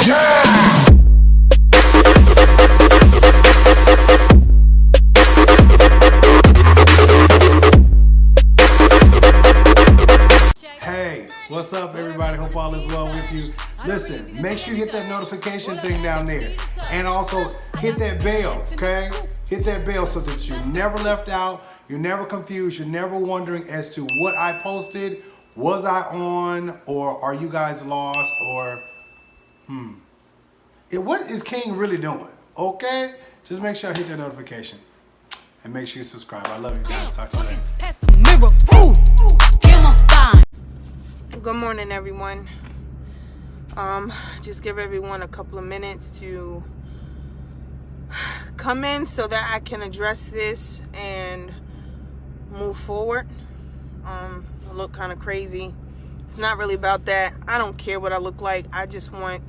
Yeah! Hey, what's up everybody? Hope all is well with you. Listen, make sure you hit that notification thing down there. And also hit that bell, okay? Hit that bell so that you're never left out, you're never confused, you're never wondering as to what I posted, was I on, or are you guys lost, or what is King really doing? Okay? Just make sure I hit that notification. And make sure you subscribe. I love you guys. Talk to you later. Good morning, everyone. Just give everyone a couple of minutes to come in so that I can address this and move forward. I look kind of crazy. It's not really about that. I don't care what I look like. I just want,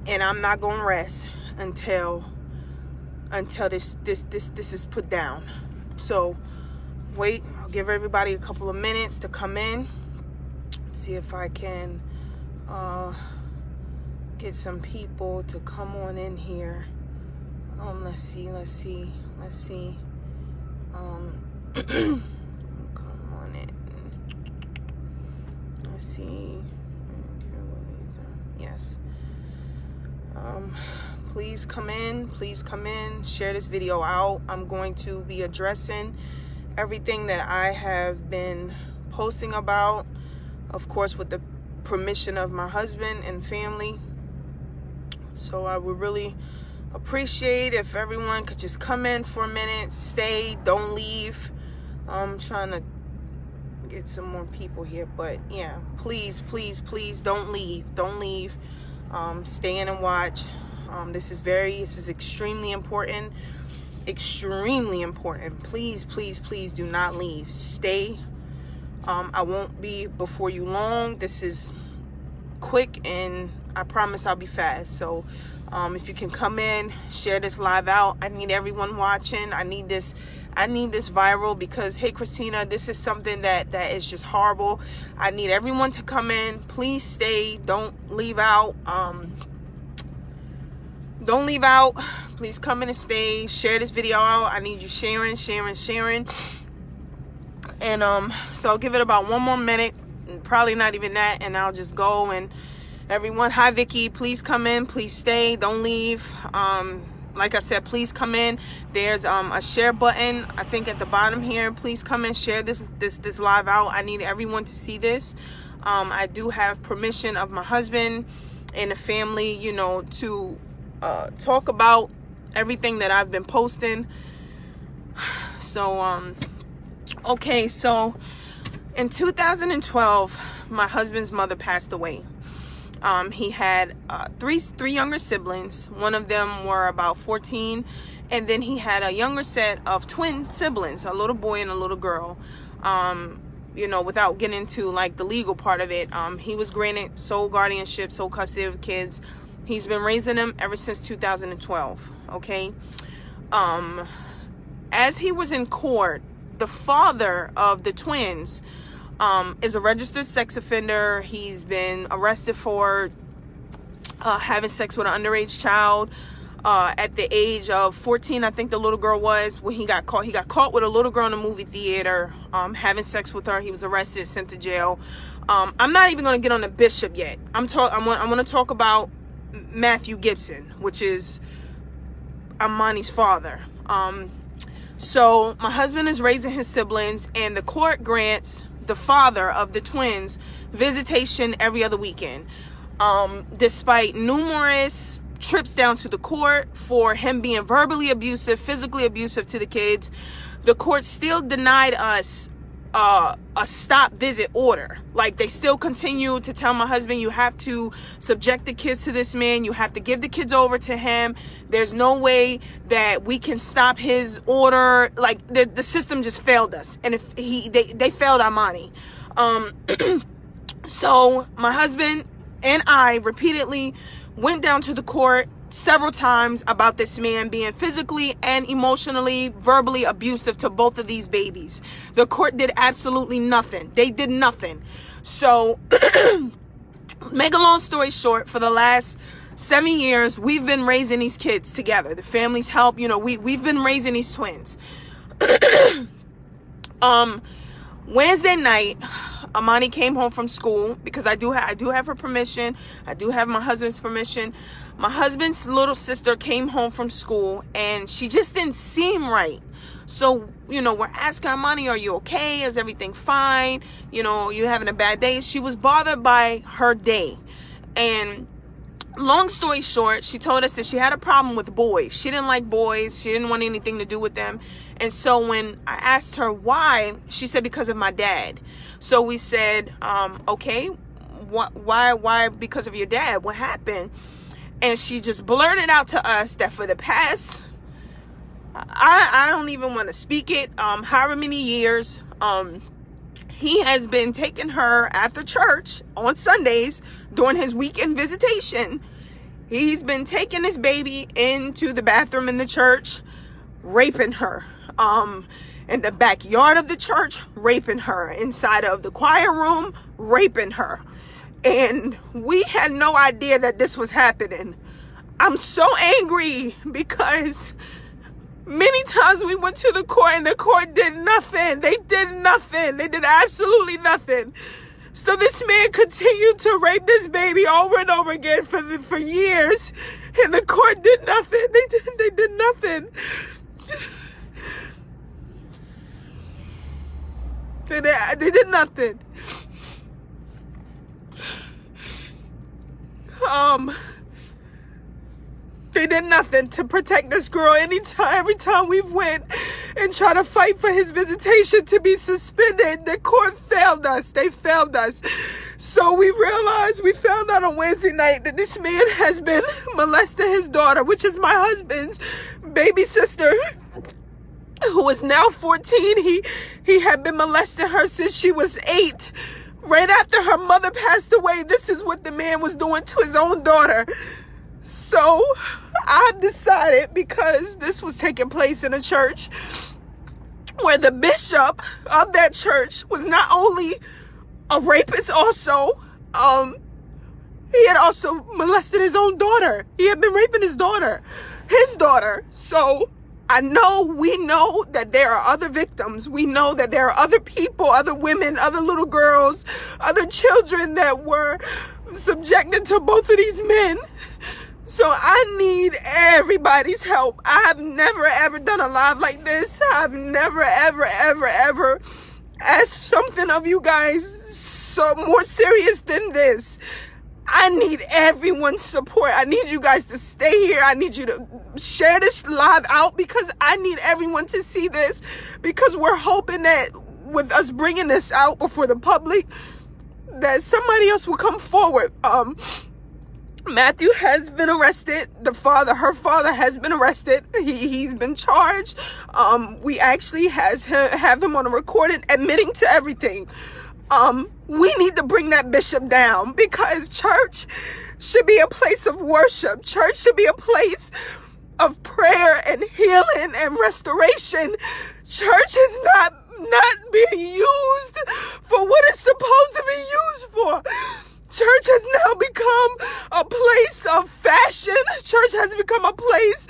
and I'm not gonna rest until this is put down. So wait, I'll give everybody a couple of minutes to come in. See if I can get some people to come on in here. Let's see. Come on in. Let's see. Yes. Please come in. Share this video out. I'm going to be addressing everything that I have been posting about, of course with the permission of my husband and family. So I would really appreciate if everyone could just come in for a minute, stay, don't leave. I'm trying to get some more people here, but yeah, please don't leave. Stay in and watch. This is extremely important. Please do not leave. Stay. I won't be before you long. This is quick and I promise I'll be fast. So if you can come in, share this live out. I need everyone watching. I need this viral because, hey Christina, this is something that is just horrible. I need everyone to come in. Please stay. Don't leave out. Don't leave out. Please come in and stay. Share this video out. I need you sharing. And so I'll give it about one more minute, probably not even that, and I'll just go. And everyone, hi Vicky, please come in, please stay, don't leave. Like I said, please come in. There's a share button, I think at the bottom here. Please come in, share this live out. I need everyone to see this. I do have permission of my husband and the family, you know, to talk about everything that I've been posting. So okay, so in 2012, my husband's mother passed away. He had three younger siblings. One of them were about 14, and then he had a younger set of twin siblings, a little boy and a little girl. You know, without getting into like the legal part of it, he was granted sole guardianship, sole custody of kids. He's been raising them ever since 2012. Okay. As he was in court, the father of the twins is a registered sex offender. He's been arrested for having sex with an underage child at the age of 14, I think the little girl was, when he got caught. He got caught with a little girl in a movie theater, having sex with her. He was arrested, sent to jail. I'm not even going to get on the bishop yet. I want to talk about Matthew Gibson, which is Amani's father. So my husband is raising his siblings, and the court grants the father of the twins visitation every other weekend. Despite numerous trips down to the court for him being verbally abusive, physically abusive to the kids, the court still denied us a stop visit order. Like, they still continue to tell my husband, you have to subject the kids to this man, you have to give the kids over to him. There's no way that we can stop his order. Like, the system just failed us, and if they failed Amani. So my husband and I repeatedly went down to the court several times about this man being physically and emotionally, verbally abusive to both of these babies. The court did absolutely nothing. They did nothing. So Make a long story short, for the last 7 years, we've been raising these kids together. The family's help, we've been raising these twins. Wednesday night, Amani came home from school, because I do have her permission. I do have my husband's permission. My husband's little sister came home from school, and she just didn't seem right. So, we're asking Amani, are you okay? Is everything fine? You having a bad day? She was bothered by her day. And long story short, she told us that she had a problem with boys. She didn't like boys. She didn't want anything to do with them. And so when I asked her why, she said, because of my dad. So we said, okay, why because of your dad? What happened? And she just blurted out to us that for the past, I don't even want to speak it, however many years, he has been taking her after church on Sundays during his weekend visitation. He's been taking this baby into the bathroom in the church, raping her. In the backyard of the church, raping her. Inside of the choir room, raping her. And we had no idea that this was happening. I'm so angry because many times we went to the court and the court did nothing. They did nothing. They did absolutely nothing. So this man continued to rape this baby over and over again for years, and the court did nothing. They did nothing. They did nothing. They did nothing to protect this girl. Every time we went and tried to fight for his visitation to be suspended, the court failed us. They failed us. So we found out on Wednesday night that this man has been molesting his daughter, which is my husband's baby sister, who is now 14. He had been molesting her since she was 8. Right after her mother passed away, this is what the man was doing to his own daughter. So I decided, because this was taking place in a church where the bishop of that church was not only a rapist, also, he had also molested his own daughter. He had been raping his daughter. So we know that there are other victims. We know that there are other people, other women, other little girls, other children that were subjected to both of these men. So I need everybody's help. I have never, ever done a live like this. I've never, ever, ever, ever asked something of you guys so more serious than this. I need everyone's support. I need you guys to stay here. I need you to share this live out, because I need everyone to see this, because we're hoping that with us bringing this out before the public, that somebody else will come forward. Matthew has been arrested. Her father has been arrested. He's been charged. We actually have him on a recording admitting to everything. We need to bring that bishop down, because church should be a place of worship. Church should be a place of prayer and healing and restoration. Church is not being used for what it's supposed to be used for. Church has now become a place of fashion. Church has become a place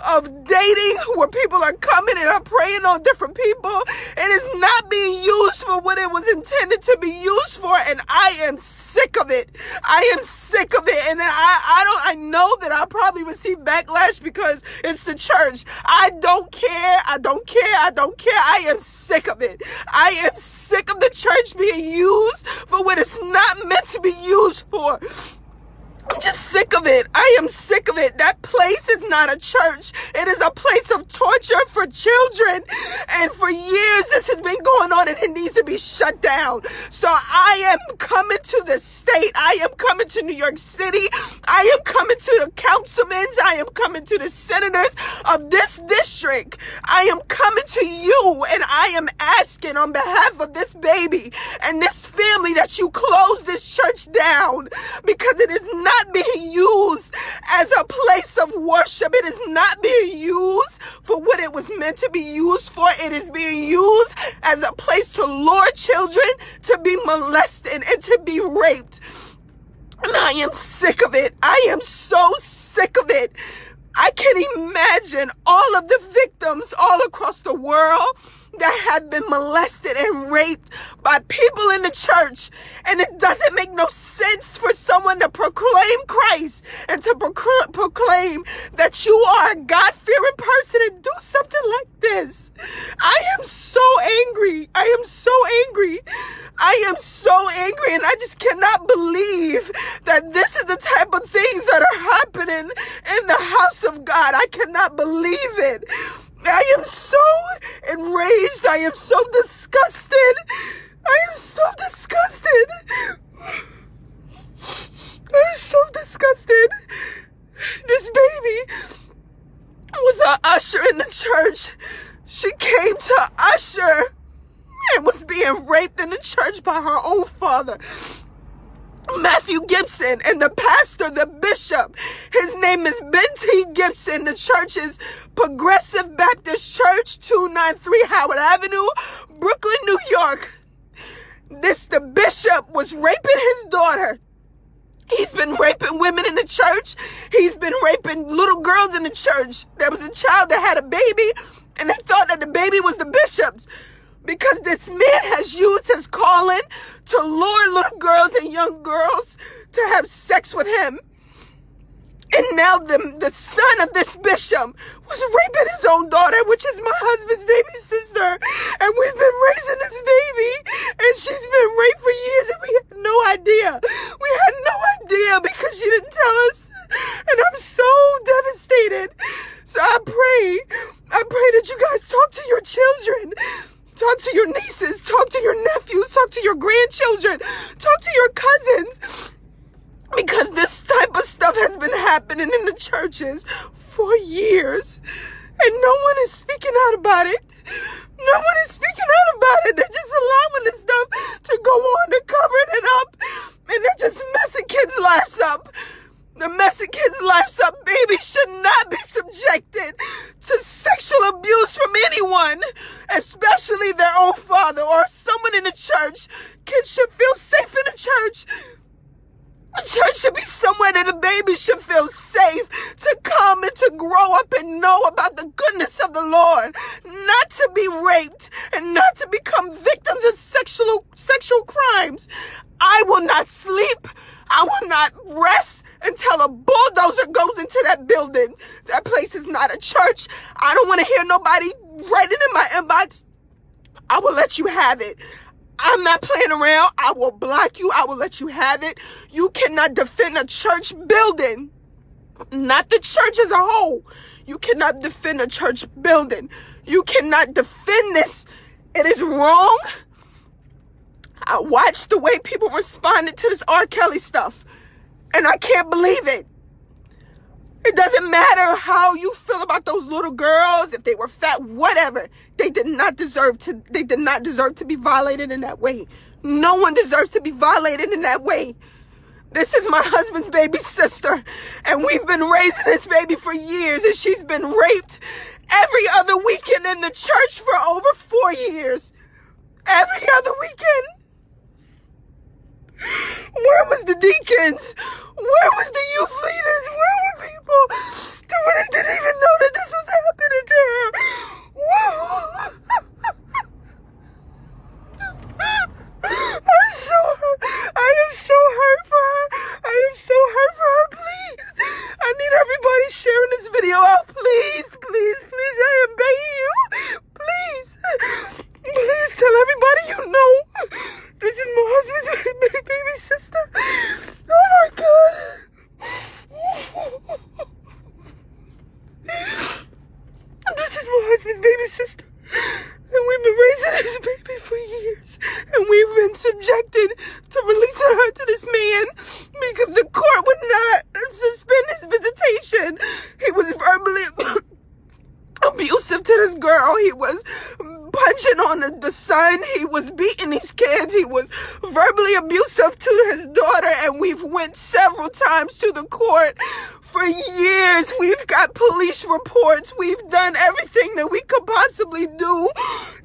of dating, where people are coming and are preying on different people. It is not being used for what it was intended to be used for, and I am sick of it. I am sick of it, and I know that I'll probably receive backlash because it's the church. I don't care. I am sick of it. I am sick of the church being used for what it's not meant to be used for. I'm just sick of it. I am sick of it. That place is not a church. It is a place of torture for children. And for years, this has been going on, and it needs to be shut down. So I am coming to the state. I am coming to New York City. I am coming to the councilmen. I am coming to the senators of this district. I am coming to you, and I am asking on behalf of this baby and this family that you close this church down, because it is not being used as a place of worship. It is not being used for what it was meant to be used for. It is being used as a place to lure children to be molested and to be raped. And I am sick of it. I am so sick of it. I can imagine all of the victims all across the world that have been molested and raped by people in the church. And it doesn't make no sense for someone to proclaim Christ and to proclaim that you are a God-fearing person and do something like this. I am so angry. I am so angry. I am so angry, and I just cannot believe that this is the type of things that are happening in the house of God. I cannot believe it. I am so enraged. I am so disgusted. I am so disgusted. I am so disgusted. This baby was an usher in the church. She came to usher and was being raped in the church by her own father, Matthew Gibson, and the pastor, the bishop, his name is Ben T. Gibson. The church is Progressive Baptist Church, 293 Howard Avenue, Brooklyn, New York. The bishop was raping his daughter. He's been raping women in the church. He's been raping little girls in the church. There was a child that had a baby, and they thought that the baby was the bishop's, because this man has used his calling to lure little girls and young girls to have sex with him. And now the son of this bishop was raping his own daughter, which is my husband's baby sister. And we've been raising this baby, and she's been raped for years, and we had no idea. We had no idea because she didn't tell us. And I'm so devastated. So I pray that you guys talk to your children. Talk to your nieces, talk to your nephews, talk to your grandchildren, talk to your cousins. Because this type of stuff has been happening in the churches for years. And no one is speaking out about it. No one is speaking out about it. They're just allowing this stuff to go on. They're covering it up. And they're just messing kids' lives up. The messing kids' lives up. Babies should not be subjected to sexual abuse from anyone, especially their own father or someone in the church. Kids should feel safe in the church. The church should be somewhere that the baby should feel safe to come and to grow up and know about the goodness of the Lord, not to be raped and not to become victims of sexual crimes. I will not sleep. I will not rest until a bulldozer goes into that building. That place is not a church. I don't want to hear nobody writing in my inbox. I will let you have it. I'm not playing around. I will block you. I will let you have it. You cannot defend a church building. Not the church as a whole. You cannot defend a church building. You cannot defend this. It is wrong. I watched the way people responded to this R. Kelly stuff, and I can't believe it. It doesn't matter how you feel about those little girls, if they were fat, whatever. They did not deserve to be violated in that way. No one deserves to be violated in that way. This is my husband's baby sister, and we've been raising this baby for years, and she's been raped every other weekend in the church for over 4 years. Every other weekend. Where was the deacons? Where was the youth leaders? Where were people? They didn't even know that this was happening to her. Whoa. I'm so hurt. I am so hurt for her. I am so hurt for her. Please. I need everybody sharing this video out. Please, please, please. I am begging you. Please. Please tell everybody you know. This is my husband's baby sister. Oh my God. This is my husband's baby sister. And we've been raising this baby for years. And we've been subjected to releasing her to this man because the court would not suspend his visitation. He was verbally abusive to this girl. He was punching on the son. He was beating these kids. He was verbally abusive to his daughter, and we've went several times to the court for years. We've got police reports. We've done everything that we could possibly do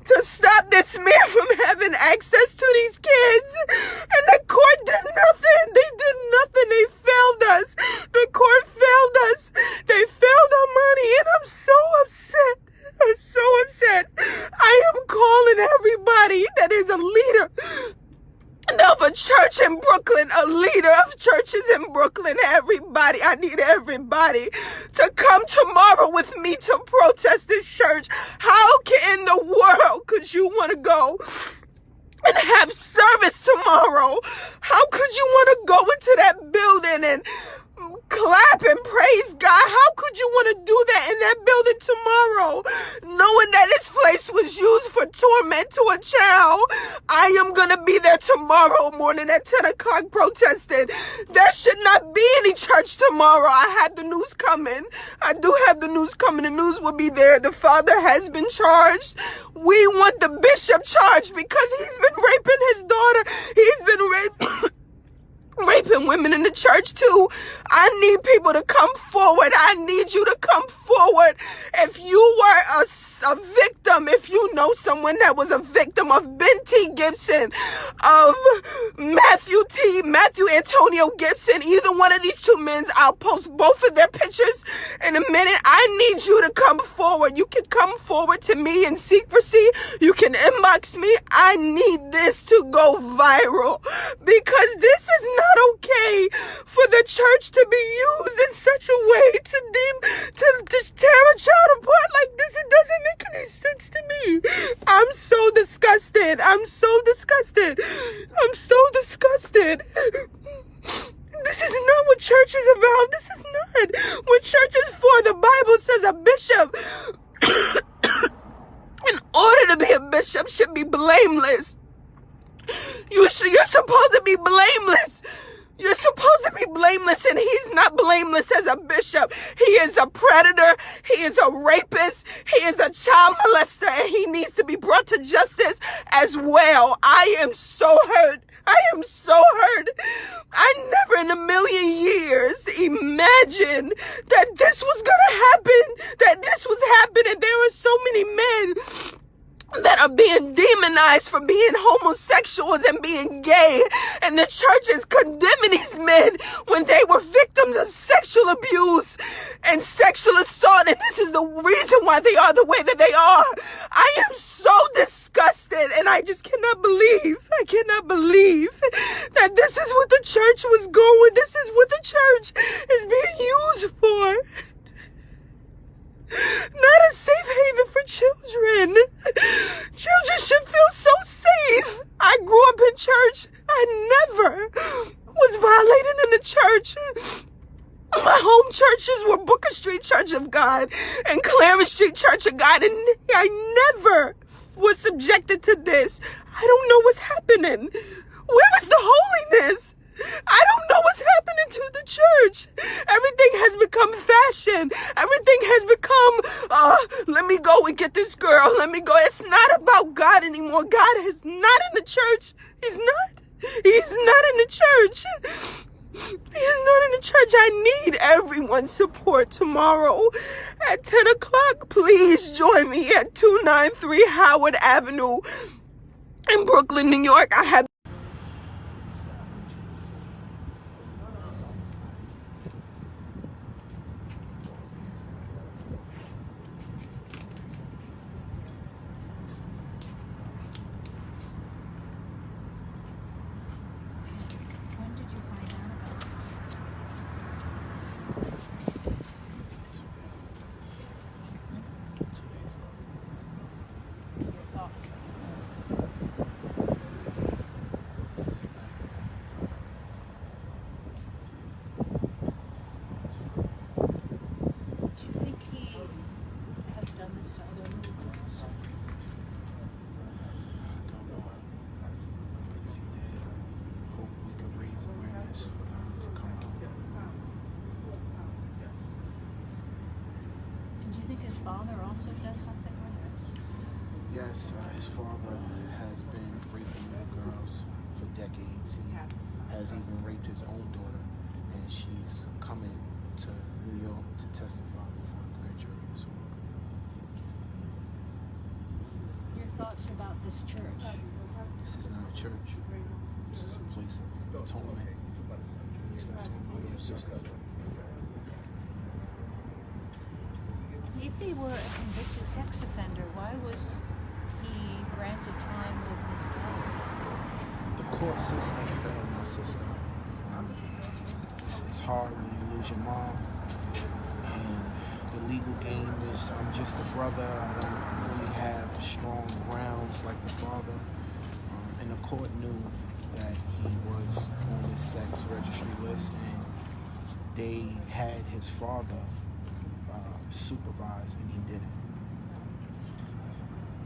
to stop this man from having access to these kids, and the court did nothing. They did nothing. of a church in Brooklyn, a leader of churches in Brooklyn. Everybody, I need everybody to come tomorrow with me to protest this church. How in the world could you want to go and have service tomorrow? How could you want to go into that building and clap and praise God? How could you want to do that in that building tomorrow, knowing that this place was used for torment to a child? I am going to be there tomorrow morning at 10 o'clock protesting. There should not be any church tomorrow. I had the news coming. I do have the news coming. The news will be there. The father has been charged. We want the bishop charged because he's been raping his daughter. He's been raping women in the church too. I need people to come forward. I need you to come forward. If you were a victim, if you know someone that was a victim of Ben T. Gibson, of Matthew Antonio Gibson, either one of these two men, I'll post both of their pictures in a minute. I need you to come forward. You can come forward to me in secrecy. You can inbox me. I need this to go viral because this is not okay for the church to be used in such a way to tear a child apart like this. It doesn't make any sense to me. I'm so disgusted. I'm so disgusted. This is not what church is about. This is not what church is for. The Bible says a bishop, in order to be a bishop, should be blameless. You're supposed to be blameless. You're supposed to be blameless, and he's not blameless as a bishop. He is a predator. He is a rapist. He is a child molester, and he needs to be brought to justice as well. I am so hurt. I never in a million years imagined that this was going to happen, that this was happening. There were so many men that are being demonized for being homosexuals and being gay, and the church is condemning these men when they were victims of sexual abuse and sexual assault, and this is the reason why they are the way that they are. I am so disgusted, and I just cannot believe that this is what the church was going. This is what the church is being used for. Not a safe haven for children. Children should feel so safe. I grew up in church. I never was violated in the church. My home churches were Booker Street Church of God and Clarence Street Church of God, and I never was subjected to this. I don't know what's happening. Where is the holiness? I don't know what's happening to the church. Everything has become fashion. Everything has become, let me go and get this girl. Let me go. It's not about God anymore. God is not in the church. He's not in the church. He is not in the church. I need everyone's support tomorrow at 10 o'clock. Please join me at 293 Howard Avenue in Brooklyn, New York. I have father also does something like this? Yes, his father has been raping little girls for decades. He has even raped his own daughter, and she's coming to New York to testify before a grand jury this week. Your thoughts about this church? This is not a church. This is a place of atonement. At least that's what my little sister said. If he were a convicted sex offender, why was he granted time with his father? The court system failed my sister. It's hard when you lose your mom. And the legal game is I'm just a brother. I don't really have strong grounds like the father. And the court knew that he was on the sex registry list, and they had his father supervise, and he did it.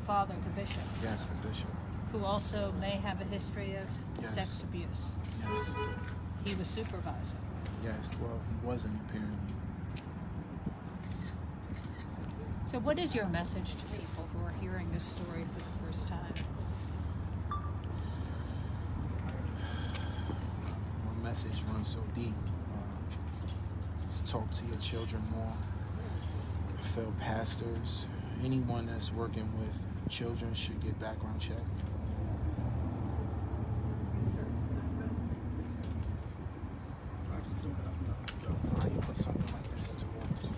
Father, the bishop, Yes, the bishop. who also may have a history of Yes. sex abuse. Yes. He was supervising. Yes, well, he wasn't apparently. So what is your message to people who are hearing this story for the first time? My message runs so deep. Just talk to your children more. Failed pastors, anyone that's working with children should get background check. How you put something like this into words?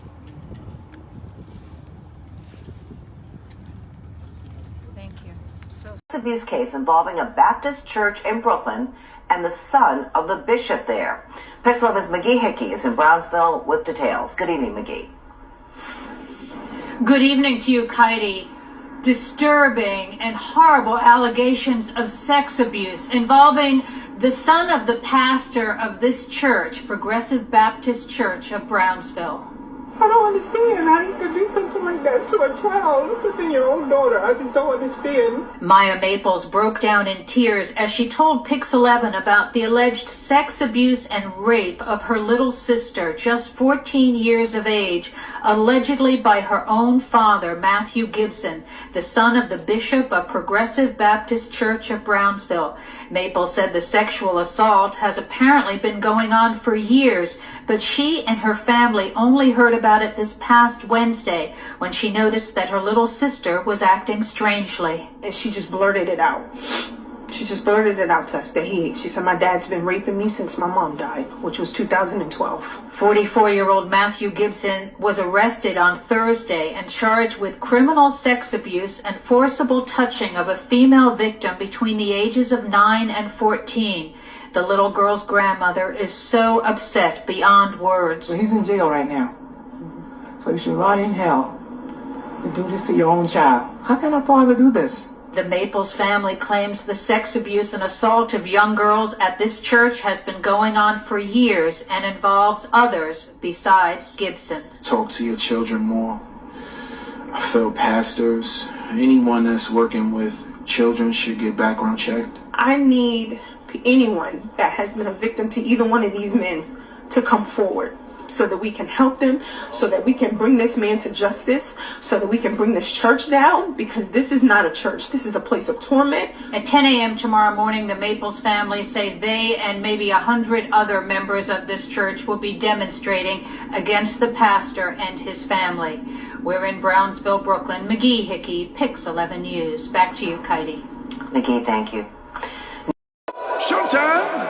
Thank you. So Abuse case involving a Baptist church in Brooklyn and the son of the bishop there. Pix 11's McGee Hickey is in Brownsville with details. Good evening, McGee. Good evening to you, Katie. Disturbing and horrible allegations of sex abuse involving the son of the pastor of this church, Progressive Baptist Church of Brownsville. I don't understand how you could do something like that to a child, but then your own daughter. I just don't understand. Maya Maples broke down in tears as she told Pix 11 about the alleged sex abuse and rape of her little sister, just 14 years of age, allegedly by her own father, Matthew Gibson, the son of the bishop of Progressive Baptist Church of Brownsville. Maples said the sexual assault has apparently been going on for years, but she and her family only heard about it this past Wednesday when she noticed that her little sister was acting strangely. And she just blurted it out. She just blurted it out to us that she said, my dad's been raping me since my mom died, which was 2012. 44-year-old Matthew Gibson was arrested on Thursday and charged with criminal sex abuse and forcible touching of a female victim between the ages of 9 and 14. The little girl's grandmother is so upset beyond words. So he's in jail right now. So you should rot in hell to do this to your own child. How can a father do this? The Maples family claims the sex abuse and assault of young girls at this church has been going on for years and involves others besides Gibson. Talk to your children more. Failed pastors, anyone that's working with children should get background checked. I need anyone that has been a victim to either one of these men to come forward so that we can help them, so that we can bring this man to justice, so that we can bring this church down, because this is not a church. This is a place of torment. At 10 a.m. tomorrow morning, the Maples family say they and maybe 100 other members of this church will be demonstrating against the pastor and his family. We're in Brownsville, Brooklyn. McGee Hickey, Pix 11 News. Back to you, Katie. McGee, thank you. Showtime!